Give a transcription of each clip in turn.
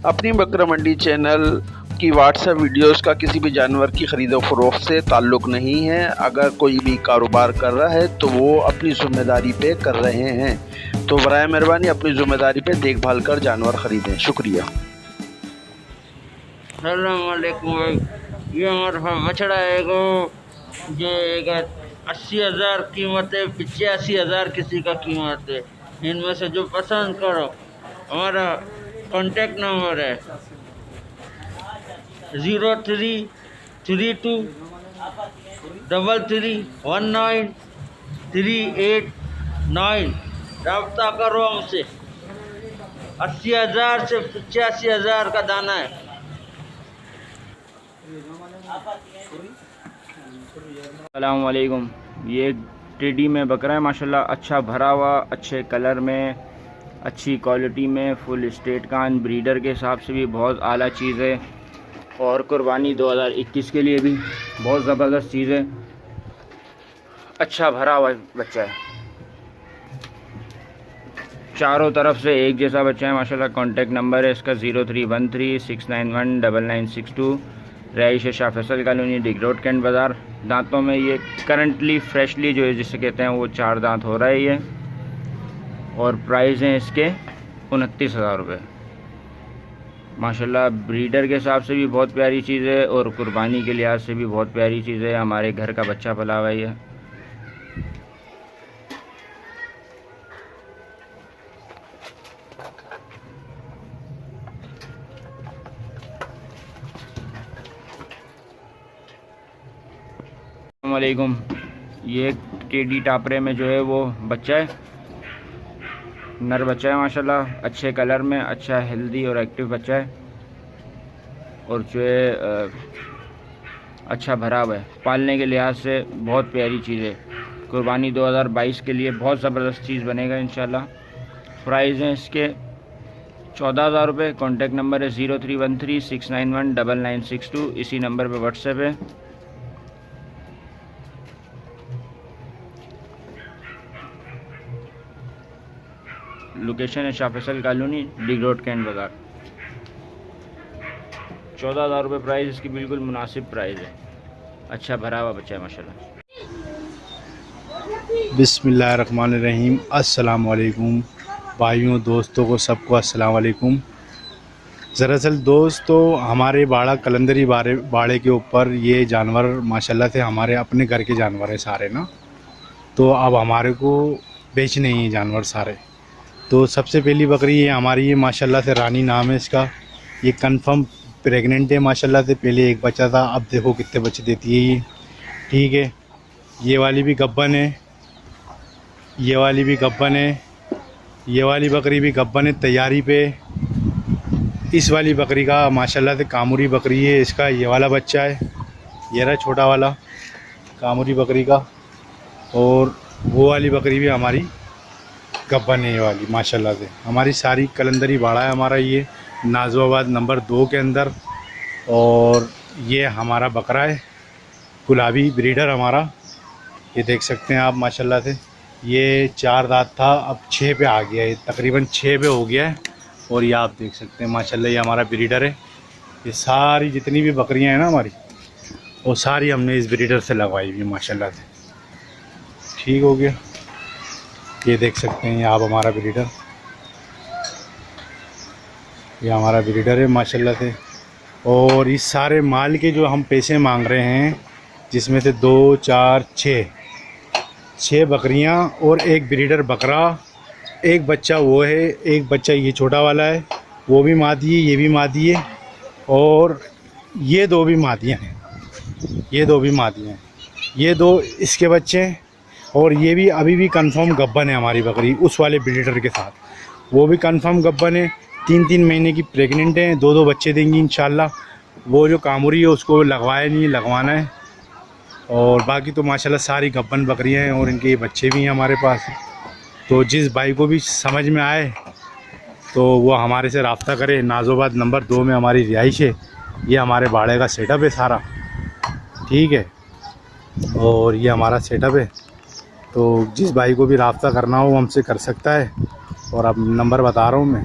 अपनी बकरा मंडी चैनल की व्हाट्सएप वीडियोस का किसी भी जानवर की ख़रीदो फरोख्त से ताल्लुक़ नहीं है। अगर कोई भी कारोबार कर रहा है तो वो अपनी ज़िम्मेदारी पे कर रहे हैं, तो बराए मेहरबानी अपनी ज़िम्मेदारी पे देखभाल कर जानवर ख़रीदें। शुक्रिया। अस्सलाम वालेकुम भाई, ये हमारे पास बछड़ा है को जो 80,000 कीमत है, 85,000 किसी का कीमत है। इनमें से जो पसंद करो। हमारा कॉन्टेक्ट नंबर है 03331938 रब्ता करो हमसे। 80,000 से 85,000 का दाना है। अस्सलाम वालेकुम। ये टेडी में बकरा है माशाल्लाह, अच्छा भरा हुआ, अच्छे कलर में, अच्छी क्वालिटी में, फुल स्टेट कान, ब्रीडर के हिसाब से भी बहुत आला चीज़ है और कुर्बानी 2021 के लिए भी बहुत ज़बरदस्त चीज़ है। अच्छा भरा हुआ बच्चा है, चारों तरफ से एक जैसा बच्चा है माशाल्लाह। कॉन्टेक्ट नंबर है इसका 031369199662। रईश शाह फैसल कॉलोनी, डिग रोड, कैंट बाज़ार। दांतों में ये करंटली फ्रेशली जो है जिसे कहते हैं वो 4 दांत हो रहा है ये, और प्राइस हैं इसके 29,000 रुपये। माशाल्लाह ब्रीडर के हिसाब से भी बहुत प्यारी चीज़ है और कुर्बानी के लिहाज से भी बहुत प्यारी चीज़ है। हमारे घर का बच्चा पला हुआ है ये। अस्सलामुअलैकुम। ये टेडी टापरे में जो है वो बच्चा है, नर बच्चा है माशाल्लाह, अच्छे कलर में, अच्छा हेल्दी और एक्टिव बच्चा है और जो है अच्छा भरा हुआ है। पालने के लिहाज से बहुत प्यारी चीज़ है। कुर्बानी 2022 के लिए बहुत ज़बरदस्त चीज़ बनेगा इंशाल्लाह। प्राइस हैं इसके 14,000 रुपये। कॉन्टेक्ट नंबर है 031369199662। इसी नंबर पर व्हाट्सएप है। लोकेशन है शाह फैसल कॉलोनी, डिग रोड, कैंट बाज़ार। 14,000 रुपये प्राइस इसकी, बिल्कुल मुनासिब प्राइस है। अच्छा भरा हुआ बच्चा है माशाल्लाह। बिस्मिल्लाहिर्रहमानिर्रहीम। अस्सलाम वालेकुम भाइयों, दोस्तों को सबको अस्सलाम वालेकुम। दरअसल दोस्तों, हमारे बाड़ा कलंदरी बाड़े के ऊपर ये जानवर माशाल्लाह से हमारे अपने घर के जानवर हैं सारे ना, तो अब हमारे को बेचने ही जानवर सारे। तो सबसे पहली बकरी ये हमारी, ये माशाल्लाह से रानी नाम है इसका। ये कंफर्म प्रेग्नेंट है माशाल्लाह से। पहले एक बच्चा था, अब देखो कितने बच्चे देती है ये। ठीक है, ये वाली भी गब्बन है, ये वाली भी गब्बन है, ये वाली बकरी भी गब्बन है तैयारी पे। इस वाली बकरी का माशाल्लाह से कामुरी बकरी है, इसका ये वाला बच्चा है, ये रहा छोटा वाला कामुरी बकरी का। और वो वाली बकरी भी हमारी गब्बन है, ये वाली माशाल्लाह से। हमारी सारी कलंदरी बाड़ा है हमारा ये, नाज़िमाबाद नंबर 2 के अंदर। और ये हमारा बकरा है गुलाबी ब्रीडर हमारा, ये देख सकते हैं आप माशाल्लाह से। ये 4 दांत था, अब 6 पे आ गया है, तकरीबन 6 पे हो गया है। और ये आप देख सकते हैं माशाल्लाह, ये हमारा ब्रीडर है। ये सारी जितनी भी बकरियां हैं ना हमारी, वो सारी हमने इस ब्रीडर से लगवाई हुई माशाल्लाह से। ठीक हो गया, ये देख सकते हैं ये आप हमारा ब्रीडर, ये हमारा ब्रीडर है माशाल्लाह से। और इस सारे माल के जो हम पैसे मांग रहे हैं, जिसमें से 2 4 6 बकरियां और एक ब्रीडर बकरा, एक बच्चा वो है, एक बच्चा ये छोटा वाला है, वो भी मादी है, ये भी मादी है, और ये 2 भी मादियाँ हैं, ये 2 भी मादियाँ हैं, ये 2 इसके बच्चे हैं। और ये भी अभी भी कंफर्म गब्बन है हमारी बकरी, उस वाले ब्रीडर के साथ, वो भी कंफर्म गब्बन है। 3-3 महीने की प्रेग्नेंट हैं, 2-2 बच्चे देंगी इंशाल्लाह। वो जो कामुरी है उसको लगवाया नहीं, लगवाना है। और बाकी तो माशाल्लाह सारी गब्बन बकरियां हैं और इनके बच्चे भी हैं हमारे पास। तो जिस भाई को भी समझ में आए तो वो हमारे से रब्ता करे। नाज़िमाबाद नंबर 2 में हमारी रिहाइश है। ये हमारे बाड़े का सेटअप है सारा, ठीक है, और ये हमारा सेटअप है। तो जिस भाई को भी रब्ता करना हो हमसे कर सकता है। और अब नंबर बता रहा हूँ मैं,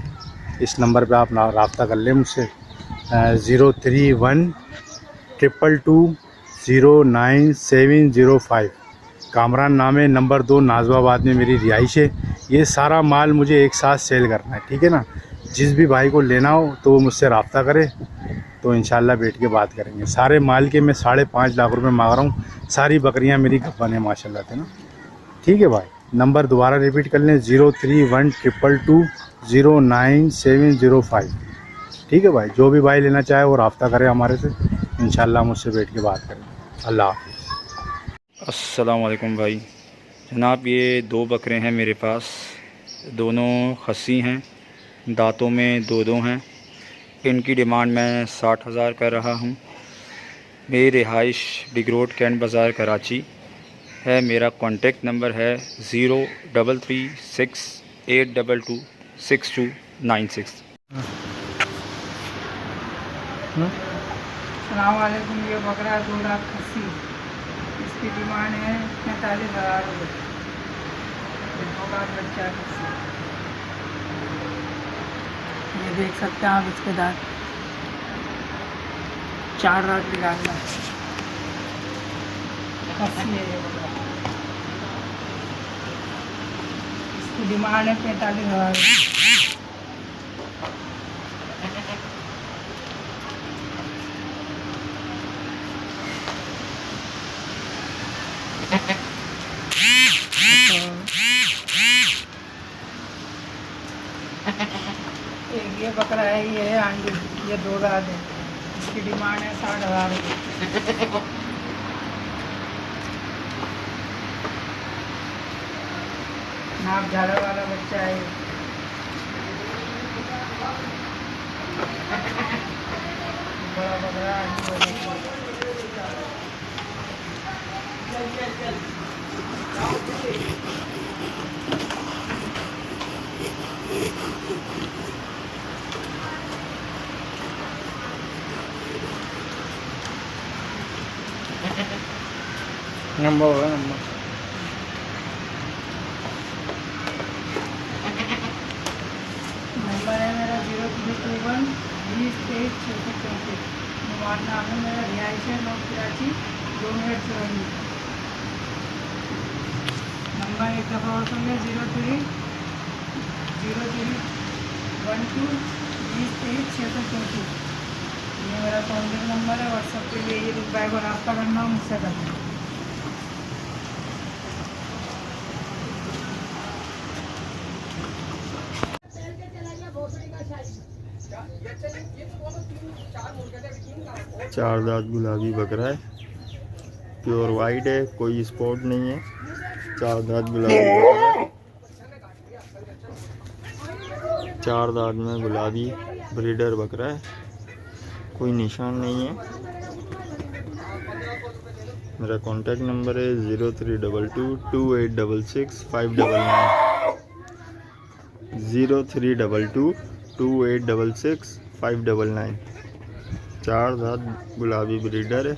इस नंबर पे आप रब्ता कर लें मुझसे 03122209705। कामरान नाम है, नंबर 2 नाजवाबाद में मेरी रिहाइश है। ये सारा माल मुझे एक साथ सेल करना है, ठीक है ना। जिस भी भाई को लेना हो तो वो मुझसे रब्ता करे, तो इंशाल्लाह बैठ के बात करेंगे। सारे माल के मैं 5.5 लाख रुपए मांग रहा हूँ। सारी बकरियाँ मेरी गब्बन है माशाल्लाह से ना, ठीक है भाई। नंबर दोबारा रिपीट कर लें 03122209705, ठीक है भाई। जो भी भाई लेना चाहे वो रब्ता करे हमारे से, इंशाल्लाह मुझसे बैठ के बात करें। अल्लाह हाफ़िज़। अस्सलाम वालेकुम भाई। जनाब ये 2 बकरे हैं मेरे पास, दोनों खस्सी हैं, दांतों में 2 हैं। इनकी डिमांड मैं 60,000 कर रहा हूँ। मेरी रिहाइश बिग रोड कैंट बाज़ार कराची है। मेरा कॉन्टेक्ट नंबर है 0336822696। अस्सलाम वालेकुम। ये बकरा 2 लाख खस्सी, इसकी डिमांड है 45,000 रुपये। 2 लाख बच्चा खस्सी, ये देख सकते हैं आप इसके दांत। 4 रात निकालना खस्सी है ये बकरा। इसकी डिमांड है 45,000 रुपये। एक ये बकरा है, ये है आंडी, ये 2 दांत है। इसकी डिमांड है 60,000 रुपये। नाप झाड़ा वाला बच्चा है। बड़ा बकरा आंडी वाला। नंबर है मेरा 0321202334। मोबाइल नाम है मेरा, रिहाइश है 9 कराची 2 मिनट चौराही। नंबर एक दफ़ा और सुन लें 0312202334। ये मेरा कॉन्टेक्ट नंबर है। व्हाट्सएप पे भी यही भाई को रब्ता करना हो मुझसे करना। चार दांत गुलाबी बकरा है, प्योर वाइट है, कोई स्पॉट नहीं है। 4 दांत गुलाबी बकरा है, 4 दांत में गुलाबी ब्रीडर बकरा है, कोई निशान नहीं है। मेरा कॉन्टैक्ट नंबर है 0322286659 0322286659। 4 दांत गुलाबी ब्रीडर है।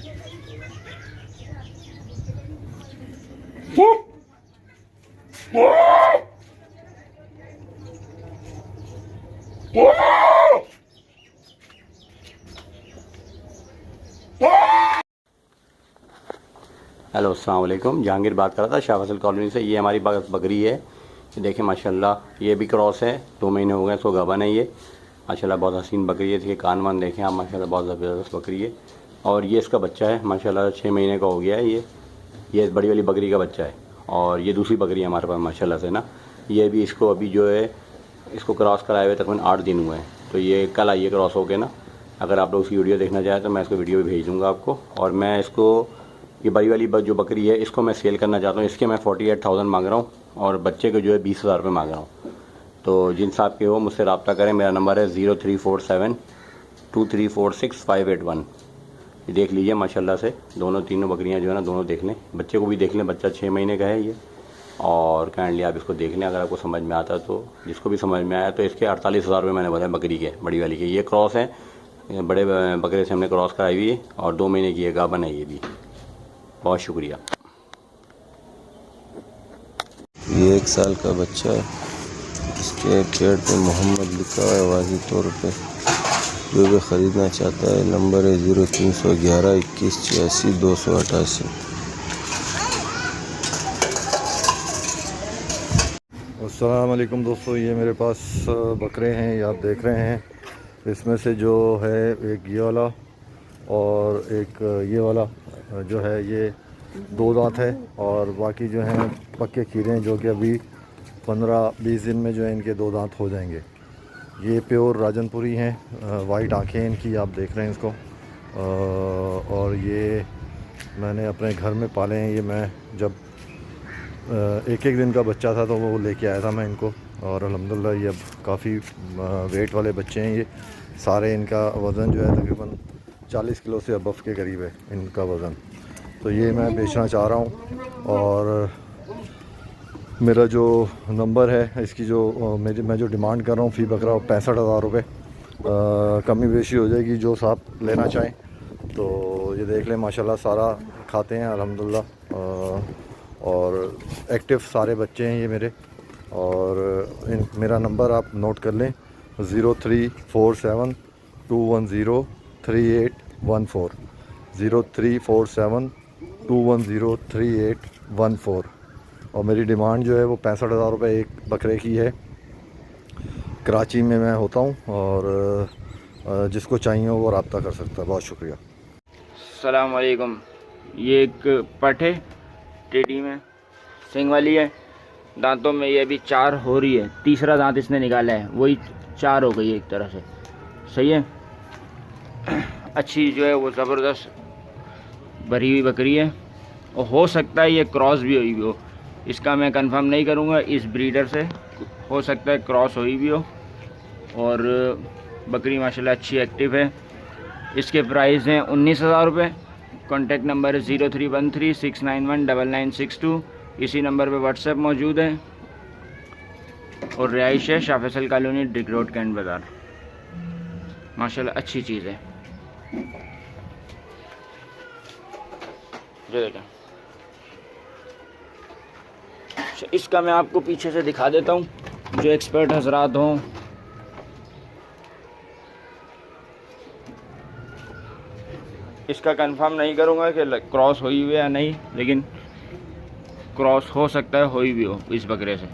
हेलो अस्सलाम वालेकुम। जहांगीर बात कर रहा था शाह फैसल कॉलोनी से। ये हमारी बकरी है, देखें माशाल्लाह। ये भी क्रॉस है, 2 महीने हो गए इसको गाभन है। ये माशाल्लाह बहुत हसीन बकरी है। इसके कान वान देखें आप, माशाल्लाह बहुत ज़बरदस्त बकरी है। और ये इसका बच्चा है, माशाल्लाह 6 महीने का हो गया है। ये बड़ी वाली बकरी का बच्चा है। और ये दूसरी बकरी है हमारे पास माशाल्लाह से ना। ये भी इसको अभी जो है इसको क्रॉस कराए हुए तकरीबन 8 दिन हुए हैं। तो ये कल आइए क्रॉस हो के ना। अगर आप लोग उसकी वीडियो देखना चाहें तो मैं इसको वीडियो भी भेज दूँगा आपको। और मैं इसको ये बड़ी वाली जो बकरी है इसको मैं सेल करना चाहता हूँ। इसके मैं 48,000 मांग रहा हूँ और बच्चे के जो है 20,000 रुपये मांग रहा हूँ। तो जिन साहब के हो मुझसे रब्ता करें। मेरा नंबर है 03472346 ये देख लीजिए माशाल्लाह से। तीनों बकरियां जो है ना, दोनों देख लें, बच्चे को भी देख लें। बच्चा 6 महीने का है ये। और काइंडली आप इसको देख लें अगर आपको समझ में आता तो। जिसको भी समझ में आया तो इसके 48,000 रुपये मैंने बोला बकरी के, बड़ी वाली के। ये क्रॉस है, बड़े बकरे से हमने क्रॉस कराई हुई है और 2 महीने की है, गाभन है ये भी। बहुत शुक्रिया। ये 1 साल का बच्चा है, इसके पेड़ पे मोहम्मद लिखा हुआ है वाज़ी तौर पे। जो भी ख़रीदना चाहता है नंबर है 0311 21 86 288। अस्सलाम वालेकुम दोस्तों, ये मेरे पास बकरे हैं, ये आप देख रहे हैं। इसमें से जो है एक ये वाला और एक ये वाला जो है ये 2 दांत है, और बाकी जो हैं पक्के खीरे हैं जो कि अभी 15-20 दिन में जो है इनके 2 दांत हो जाएंगे। ये प्योर राजनपुरी हैं, वाइट आँखें इनकी आप देख रहे हैं इसको। और ये मैंने अपने घर में पाले हैं। ये मैं जब एक दिन का बच्चा था तो वो लेके आया था मैं इनको, और अल्हम्दुलिल्लाह ये अब काफ़ी वेट वाले बच्चे हैं। ये सारे इनका वज़न जो है तकरीबन 40 किलो से अबव के करीब है इनका वज़न। तो ये मैं बेचना चाह रहा हूँ, और मेरा जो नंबर है इसकी जो मैं जो डिमांड कर रहा हूँ फ़ी बकरा 65,000 रुपये। कमी बेशी हो जाएगी जो साहब लेना चाहें। तो ये देख लें माशाल्लाह सारा खाते हैं अल्हम्दुलिल्लाह, और एक्टिव सारे बच्चे हैं ये मेरे। और मेरा नंबर आप नोट कर लें 0347 210 3814 0347 210 3814। और मेरी डिमांड जो है वो 65,000 रुपये एक बकरे की है। कराची में मैं होता हूँ, और जिसको चाहिए वो रब्ता कर सकता है। बहुत शुक्रिया। अस्सलाम वालेकुम। ये एक पट है, टेडी में सिंग वाली है। दांतों में ये अभी 4 हो रही है, तीसरा दांत इसने निकाला है, वही 4 हो गई है एक तरह से। सही है, अच्छी जो है वो ज़बरदस्त भरी हुई बकरी है, और हो सकता है ये क्रॉस भी हुई हो। इसका मैं कंफर्म नहीं करूँगा, इस ब्रीडर से हो सकता है क्रॉस हुई भी हो। और बकरी माशाल्लाह अच्छी एक्टिव है। इसके प्राइस हैं 19,000 रुपये। कॉन्टैक्ट नंबर है 0313 691 9962। इसी नंबर पे व्हाट्सएप मौजूद है, और रिहाइश है शाह फैसल कॉलोनी, डिग रोड, कैंट बाज़ार। माशाल्लाह अच्छी चीज़ है। जो देखें, इसका मैं आपको पीछे से दिखा देता हूँ, जो एक्सपर्ट हजरात हों। इसका कंफर्म नहीं करूँगा कि क्रॉस हुई हुई है या नहीं, लेकिन क्रॉस हो सकता है हुई भी हो इस बकरे से।